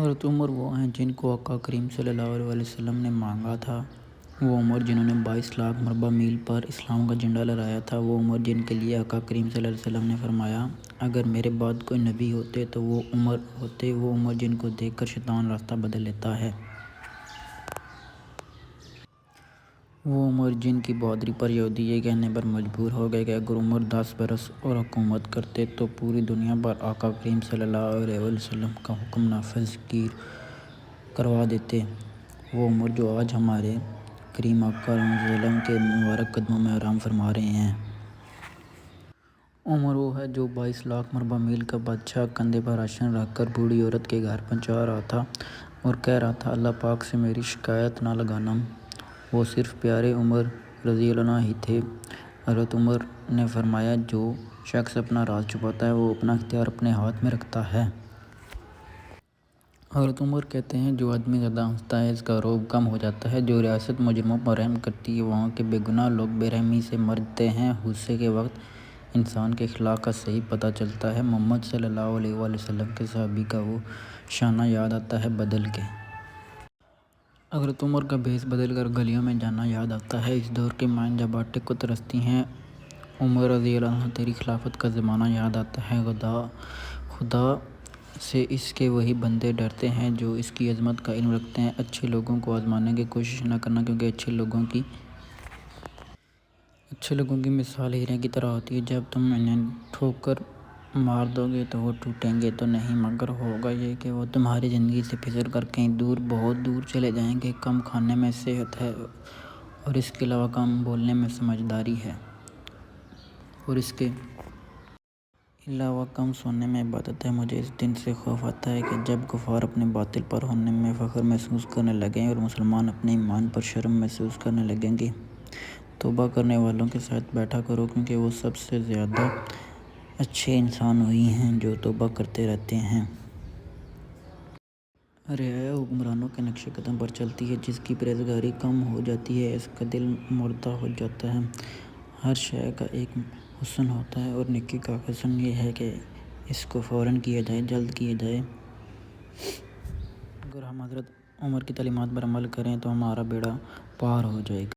حضرت عمر وہ ہیں جن کو آقا کریم صلی اللہ علیہ وسلم نے مانگا تھا، وہ عمر جنہوں نے 22 لاکھ مربع میل پر اسلام کا جھنڈا لہرایا تھا، وہ عمر جن کے لیے آقا کریم صلی اللہ علیہ وسلم نے فرمایا اگر میرے بعد کوئی نبی ہوتے تو وہ عمر ہوتے، وہ عمر جن کو دیکھ کر شیطان راستہ بدل لیتا ہے، وہ عمر جن کی بہادری پر یہودی یہ کہنے پر مجبور ہو گئے کہ اگر عمر 10 برس اور حکومت کرتے تو پوری دنیا پر آقا کریم صلی اللہ علیہ وسلم کا حکم نافذ کروا دیتے، وہ عمر جو آج ہمارے کریم آقا صلی اللہ علیہ وسلم کے مبارک قدموں میں آرام فرما رہے ہیں۔ عمر وہ ہے جو 22 لاکھ مربع میل کا بادشاہ کندھے پر راشن رکھ کر بوڑھی عورت کے گھر پہنچا رہا تھا اور کہہ رہا تھا اللہ پاک سے میری شکایت نہ لگانا، وہ صرف پیارے عمر رضی اللہ عنہ ہی تھے۔ حضرت عمر نے فرمایا جو شخص اپنا راز چھپاتا ہے وہ اپنا اختیار اپنے ہاتھ میں رکھتا ہے۔ حضرت عمر کہتے ہیں جو آدمی زیادہ ہنستا ہے اس کا رعب کم ہو جاتا ہے، جو ریاست مجرموں پر رحم کرتی ہے وہاں کے بے گناہ لوگ بے رحمی سے مرتے ہیں، غصے کے وقت انسان کے اخلاق کا صحیح پتہ چلتا ہے، محمد صلی اللہ علیہ وآلہ وسلم کے صحابی کا وہ شانہ یاد آتا ہے بدل کے، حضرت عمر کا بھیس بدل کر گلیوں میں جانا یاد آتا ہے، اس دور کی مائیں جب آٹے کو ترستی ہیں عمر رضی اللہ عنہ تیری خلافت کا زمانہ یاد آتا ہے، خدا سے اس کے وہی بندے ڈرتے ہیں جو اس کی عظمت کا علم رکھتے ہیں، اچھے لوگوں کو آزمانے کی کوشش نہ کرنا کیونکہ اچھے لوگوں کی مثال ہیرے کی طرح ہوتی ہے، جب تم انہیں ٹھوکر مار دو گے تو وہ ٹوٹیں گے تو نہیں مگر ہوگا یہ کہ وہ تمہاری زندگی سے پھسل کر کہیں دور بہت دور چلے جائیں گے، کم کھانے میں صحت ہے اور اس کے علاوہ کم بولنے میں سمجھداری ہے اور اس کے علاوہ کم سونے میں عبادت ہے، مجھے اس دن سے خوف آتا ہے کہ جب کفار اپنے باطل پر ہونے میں فخر محسوس کرنے لگیں اور مسلمان اپنے ایمان پر شرم محسوس کرنے لگیں گے، توبہ کرنے والوں کے ساتھ بیٹھا کرو کیونکہ وہ سب سے زیادہ اچھے انسان وہی ہیں جو توبہ کرتے رہتے ہیں۔ رعایا حکمرانوں کے نقش قدم پر چلتی ہے، جس کی پرہیزگاری کم ہو جاتی ہے اس کا دل مردہ ہو جاتا ہے، ہر شے کا ایک حسن ہوتا ہے اور نیکی کا حسن یہ ہے کہ اس کو فوراً کیا جائے، جلد کیا جائے، اگر ہم حضرت عمر کی تعلیمات پر عمل کریں تو ہمارا بیڑا پار ہو جائے گا۔